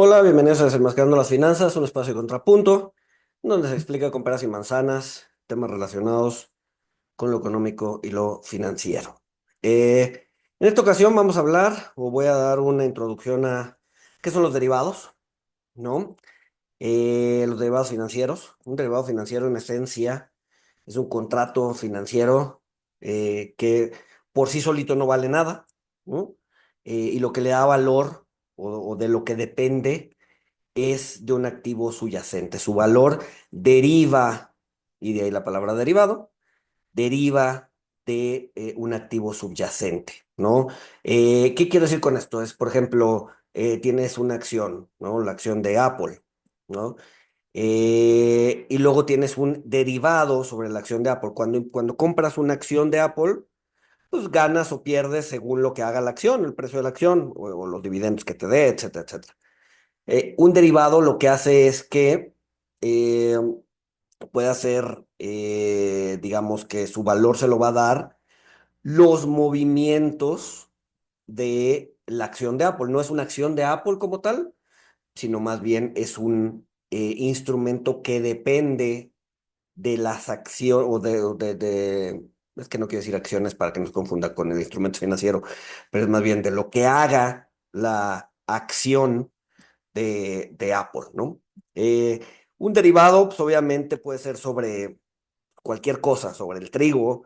Hola, bienvenidos a Desenmascarando las Finanzas, un espacio de contrapunto, donde se explica con peras y manzanas temas relacionados con lo económico y lo financiero. En esta ocasión vamos a hablar, o voy a dar una introducción a qué son los derivados, ¿no? Los derivados financieros. Un derivado financiero en esencia es un contrato financiero que por sí solito no vale nada, ¿no? Y lo que le da valor o de lo que depende es de un activo subyacente. Su valor deriva, y de ahí la palabra derivado, deriva de un activo subyacente, ¿no? ¿Qué quiero decir con esto? Es, por ejemplo, tienes una acción, ¿no? La acción de Apple, ¿no? Y luego tienes un derivado sobre la acción de Apple. Cuando compras una acción de Apple, pues ganas o pierdes según lo que haga la acción, el precio de la acción o los dividendos que te dé, etcétera, etcétera. Un derivado lo que hace es que eh, puede hacer, digamos que su valor se lo va a dar los movimientos de la acción de Apple. No es una acción de Apple como tal, sino más bien es un instrumento que depende de las acciones es que no quiero decir acciones para que nos confunda con el instrumento financiero, pero es más bien de lo que haga la acción de Apple, ¿no? Eh, un derivado, pues obviamente puede ser sobre cualquier cosa, sobre el trigo,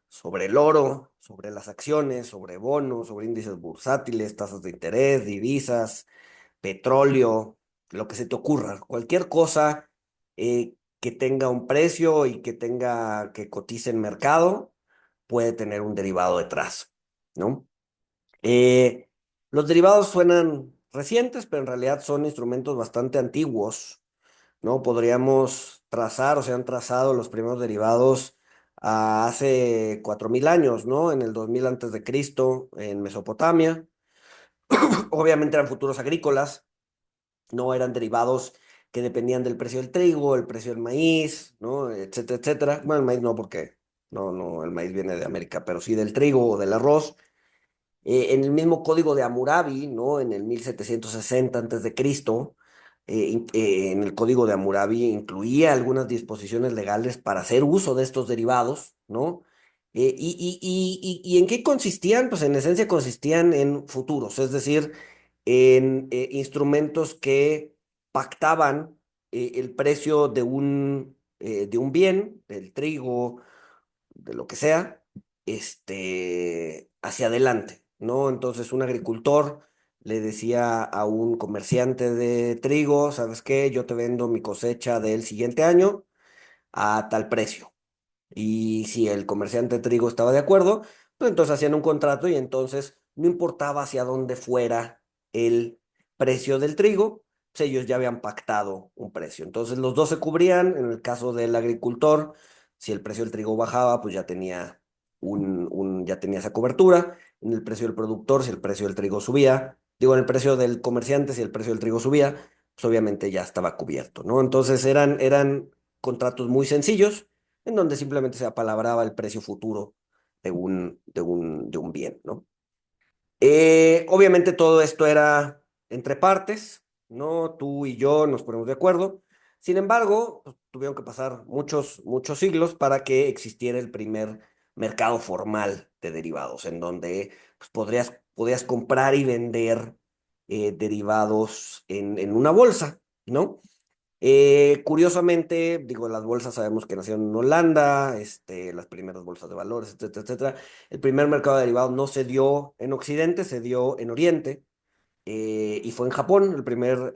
sobre el oro, sobre las acciones, sobre bonos, sobre índices bursátiles, tasas de interés, divisas, petróleo, lo que se te ocurra, cualquier cosa que tenga un precio y que cotice en mercado, puede tener un derivado detrás, ¿no? Eh, los derivados suenan recientes, pero en realidad son instrumentos bastante antiguos, ¿no? Podríamos trazar, o se han trazado los primeros derivados hace 4000 años, ¿no? En el 2000 antes de Cristo, en Mesopotamia. Obviamente eran futuros agrícolas, no eran derivados que dependían del precio del trigo, el precio del maíz, ¿no? Etcétera, etcétera. Bueno, el maíz no, porque no, el maíz viene de América, pero sí del trigo o del arroz. En el mismo código de Hammurabi, ¿no? En el 1760 antes de Cristo, en el código de Hammurabi incluía algunas disposiciones legales para hacer uso de estos derivados, ¿no? ¿Y en qué consistían? Pues en esencia consistían en futuros, es decir, en instrumentos que pactaban el precio de un bien, del trigo, de lo que sea, hacia adelante, ¿no? Entonces un agricultor le decía a un comerciante de trigo, ¿sabes qué? Yo te vendo mi cosecha del siguiente año a tal precio. Y si el comerciante de trigo estaba de acuerdo, pues entonces hacían un contrato y entonces no importaba hacia dónde fuera el precio del trigo, pues ellos ya habían pactado un precio. Entonces los dos se cubrían. En el caso del agricultor, si el precio del trigo bajaba, pues ya tenía ya tenía esa cobertura. En el precio del productor, si el precio del trigo subía, digo, en el precio del comerciante, si el precio del trigo subía, pues obviamente ya estaba cubierto, ¿no? Entonces eran contratos muy sencillos en donde simplemente se apalabraba el precio futuro de un bien, ¿no? Obviamente todo esto era entre partes, ¿no? Tú y yo nos ponemos de acuerdo. Sin embargo, pues, tuvieron que pasar muchos siglos para que existiera el primer mercado formal de derivados, en donde pues, podrías comprar y vender derivados en una bolsa, ¿no? Curiosamente, digo, las bolsas sabemos que nacieron en Holanda, las primeras bolsas de valores, etcétera, etcétera. El primer mercado de derivados no se dio en Occidente, se dio en Oriente, y fue en Japón. El primer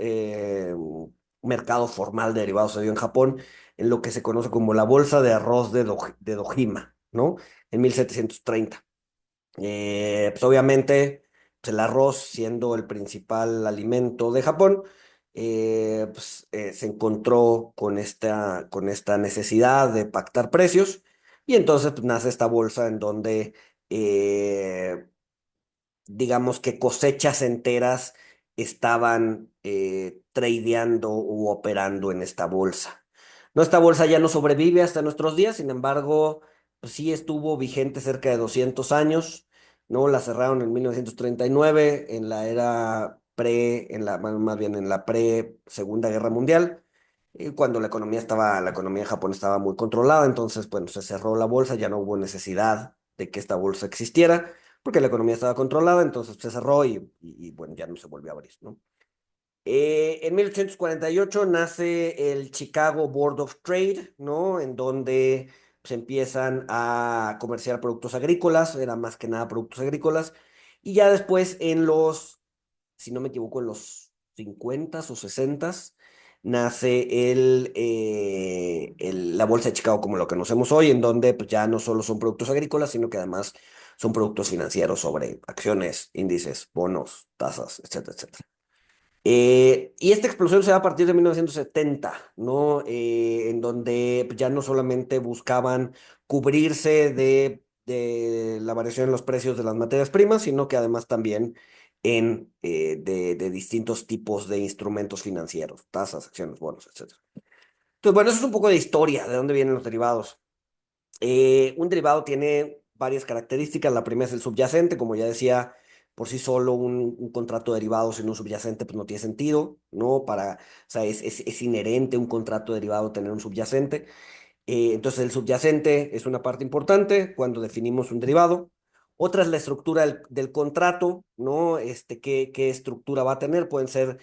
mercado formal de derivados se dio en Japón, en lo que se conoce como la bolsa de arroz de Dojima, ¿no? En 1730. Pues obviamente, pues el arroz siendo el principal alimento de Japón, se encontró con esta necesidad de pactar precios y entonces pues, nace esta bolsa en donde eh, digamos que cosechas enteras estaban tradeando u operando en esta bolsa. No, esta bolsa ya no sobrevive hasta nuestros días, sin embargo, pues sí estuvo vigente cerca de 200 años, ¿no? La cerraron en 1939, en la era más bien en la pre-Segunda Guerra Mundial, cuando la economía de Japón estaba muy controlada, entonces, bueno, se cerró la bolsa, ya no hubo necesidad de que esta bolsa existiera, porque la economía estaba controlada, entonces se cerró bueno, ya no se volvió a abrir, ¿no? En 1848 nace el Chicago Board of Trade, ¿no? En donde se empiezan a comerciar productos agrícolas, era más que nada productos agrícolas, y ya después si no me equivoco, en los 50 o 60 nace la Bolsa de Chicago como lo conocemos hoy, en donde pues, ya no solo son productos agrícolas, sino que además son productos financieros sobre acciones, índices, bonos, tasas, etcétera, etcétera. Y esta explosión se da a partir de 1970, ¿no? En donde pues, ya no solamente buscaban cubrirse de la variación en los precios de las materias primas, sino que además también de distintos tipos de instrumentos financieros, tasas, acciones, bonos, etcétera. Entonces, bueno, eso es un poco de historia, de dónde vienen los derivados. Un derivado tiene varias características. La primera es el subyacente, como ya decía, por sí solo un contrato de derivado sin un subyacente pues no tiene sentido, ¿no? O sea, es inherente un contrato de derivado tener un subyacente. Entonces el subyacente es una parte importante cuando definimos un derivado. Otra es la estructura del contrato, ¿no? ¿Qué estructura va a tener? Pueden ser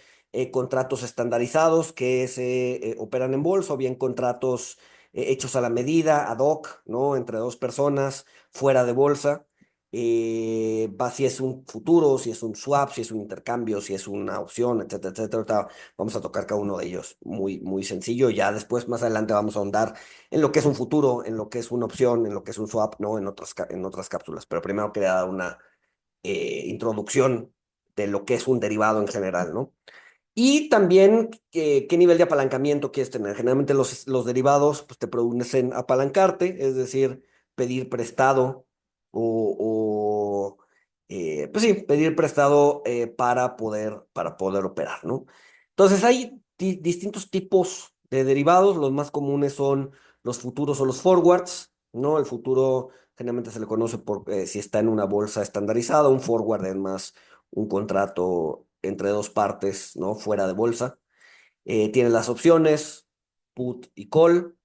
contratos estandarizados que se operan en bolsa o bien contratos hechos a la medida, ad hoc, ¿no? Entre dos personas, fuera de bolsa. Va si es un futuro, si es un swap, si es un intercambio, si es una opción, etcétera, etcétera. Ahorita vamos a tocar cada uno de ellos muy, muy sencillo. Ya después, más adelante, vamos a ahondar en lo que es un futuro, en lo que es una opción, en lo que es un swap, ¿no? En otras cápsulas. Pero primero quería dar una introducción de lo que es un derivado en general, ¿no? Y también qué nivel de apalancamiento quieres tener. Generalmente los derivados pues, te producen apalancarte, es decir, pedir prestado pues sí, pedir prestado para poder operar, ¿no? Entonces hay distintos tipos de derivados. Los más comunes son los futuros o los forwards, ¿no? El futuro generalmente se le conoce por si está en una bolsa estandarizada. Un forward es más un contrato entre dos partes, ¿no? Fuera de bolsa. Tienes las opciones, put y call,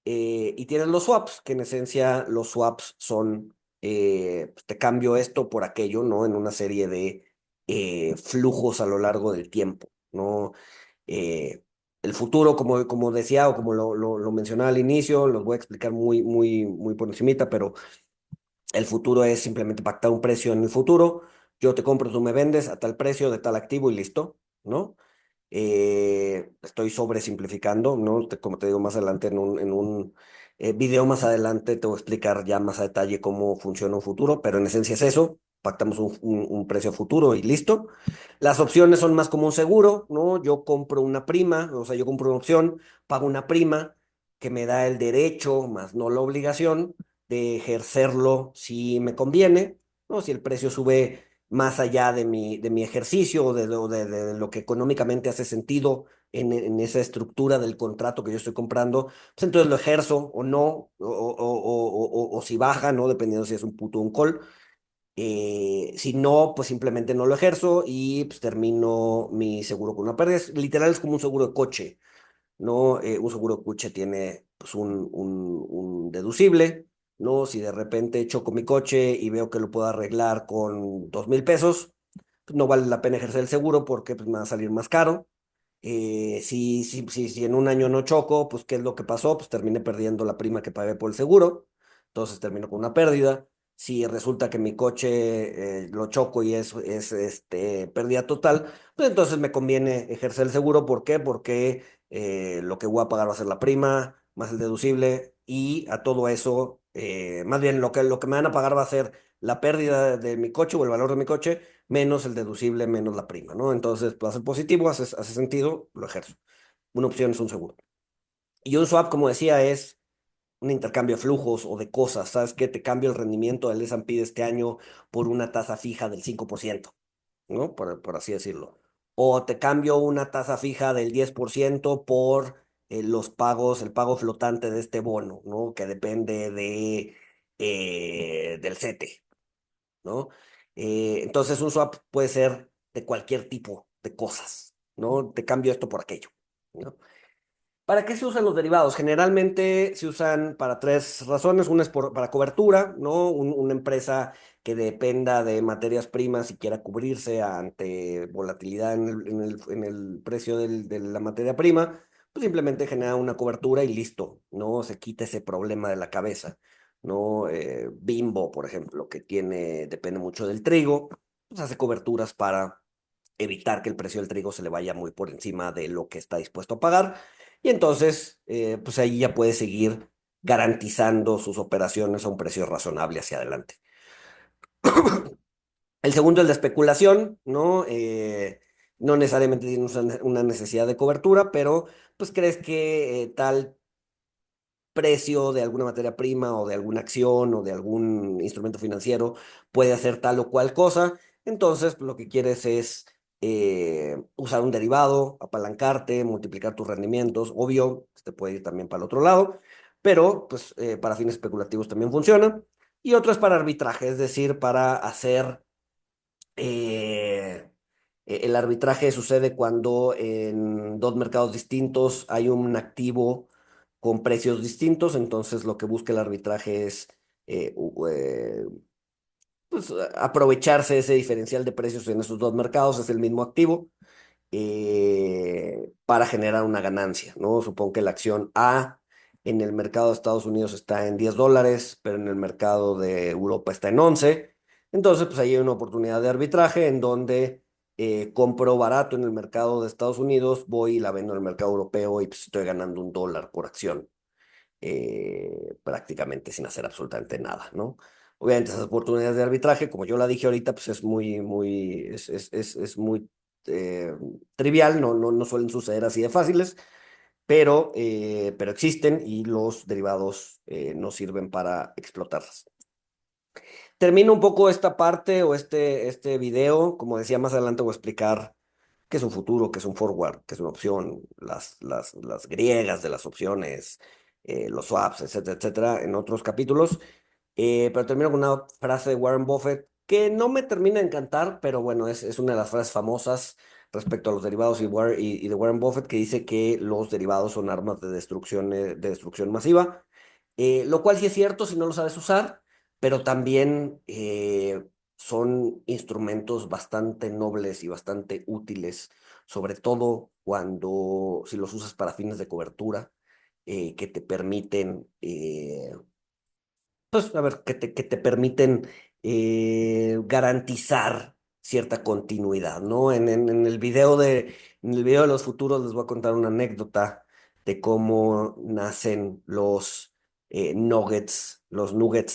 y tienes los swaps, que en esencia los swaps son, pues, te cambio esto por aquello, ¿no? En una serie de flujos a lo largo del tiempo, ¿no? Eh, el futuro, como decía o como lo mencionaba al inicio, los voy a explicar muy, muy, muy por encimita, pero el futuro es simplemente pactar un precio en el futuro. Yo te compro, tú me vendes a tal precio de tal activo y listo, ¿no? Estoy sobresimplificando, ¿no? Como te digo más adelante en un video más adelante te voy a explicar ya más a detalle cómo funciona un futuro, pero en esencia es eso. Pactamos un precio futuro y listo. Las opciones son más como un seguro, ¿no? Yo compro una prima, o sea, yo compro una opción, pago una prima que me da el derecho, más no la obligación de ejercerlo si me conviene, ¿no? Si el precio sube más allá de mi ejercicio o de lo que económicamente hace sentido en esa estructura del contrato que yo estoy comprando, pues entonces lo ejerzo o no, o si baja, ¿no? Dependiendo si es un put o un call. Si no, pues simplemente no lo ejerzo y pues termino mi seguro con una pérdida. Literal es como un seguro de coche, ¿no? Un seguro de coche tiene pues, un deducible, ¿no? Si de repente choco mi coche y veo que lo puedo arreglar con 2,000 pesos, pues no vale la pena ejercer el seguro porque pues, me va a salir más caro. Si en un año no choco, pues ¿qué es lo que pasó? Pues terminé perdiendo la prima que pagué por el seguro, entonces termino con una pérdida. Si resulta que mi coche lo choco y es pérdida total, pues entonces me conviene ejercer el seguro. ¿Por qué? Porque lo que voy a pagar va a ser la prima, más el deducible, y a todo eso, más bien lo que me van a pagar va a ser la pérdida de mi coche o el valor de mi coche menos el deducible, menos la prima, ¿no? Entonces, va a ser positivo, hace sentido, lo ejerzo. Una opción es un seguro. Y un swap, como decía, es un intercambio de flujos o de cosas. ¿Sabes qué? Te cambio el rendimiento del S&P de este año por una tasa fija del 5%, ¿no? Por así decirlo. O te cambio una tasa fija del 10% por el pago flotante de este bono, ¿no? Que depende del CETE, ¿no? Entonces un swap puede ser de cualquier tipo, de cosas, ¿no? Te cambio esto por aquello, ¿no? ¿Para qué se usan los derivados? Generalmente se usan para tres razones. Una es para cobertura, ¿no? Una empresa que dependa de materias primas y quiera cubrirse ante volatilidad en el precio de la materia prima, pues simplemente genera una cobertura y listo, ¿no? Se quita ese problema de la cabeza, ¿no? Bimbo, por ejemplo, depende mucho del trigo, pues hace coberturas para evitar que el precio del trigo se le vaya muy por encima de lo que está dispuesto a pagar. Y entonces, pues ahí ya puede seguir garantizando sus operaciones a un precio razonable hacia adelante. El segundo es la especulación, ¿no? No necesariamente tienes una necesidad de cobertura, pero pues crees que tal precio de alguna materia prima o de alguna acción o de algún instrumento financiero puede hacer tal o cual cosa. Entonces, pues, lo que quieres es usar un derivado, apalancarte, multiplicar tus rendimientos. Obvio, te puede ir también para el otro lado, pero pues para fines especulativos también funciona. Y otro es para arbitraje, es decir, para hacer el arbitraje sucede cuando en dos mercados distintos hay un activo con precios distintos, entonces lo que busca el arbitraje es pues, aprovecharse de ese diferencial de precios en esos dos mercados, es el mismo activo, para generar una ganancia, ¿no? Supongo que la acción A en el mercado de Estados Unidos está en $10, pero en el mercado de Europa está en 11. Entonces, pues ahí hay una oportunidad de arbitraje en donde compro barato en el mercado de Estados Unidos, voy y la vendo en el mercado europeo y pues estoy ganando $1 por acción, prácticamente sin hacer absolutamente nada, ¿no? Obviamente esas oportunidades de arbitraje, como yo la dije ahorita, pues es muy trivial, no suelen suceder así de fáciles, pero existen y los derivados nos sirven para explotarlas. Termino un poco esta parte o este video, como decía, más adelante voy a explicar qué es un futuro, qué es un forward, qué es una opción, las griegas de las opciones, los swaps, etcétera, etcétera, en otros capítulos. Pero termino con una frase de Warren Buffett que no me termina de encantar, pero bueno, es una de las frases famosas respecto a los derivados y de Warren Buffett, que dice que los derivados son armas de destrucción masiva, lo cual sí es cierto si no lo sabes usar, pero también son instrumentos bastante nobles y bastante útiles, sobre todo si los usas para fines de cobertura, que te permiten pues, a ver, que te permiten garantizar cierta continuidad, ¿no? En el video de los futuros les voy a contar una anécdota de cómo nacen los nuggets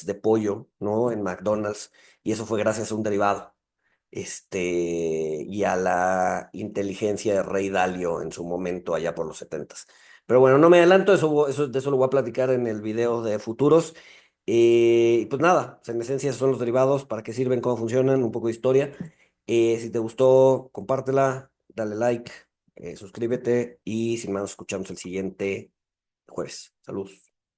de pollo, ¿no? En McDonald's, y eso fue gracias a un derivado, y a la inteligencia de Rey Dalio en su momento allá por los 70. Pero bueno, no me adelanto, de eso lo voy a platicar en el video de futuros. Y pues nada, en esencia son los derivados, para qué sirven, cómo funcionan, un poco de historia. Si te gustó, compártela, dale like, suscríbete y sin más, nos escuchamos el siguiente jueves. Saludos.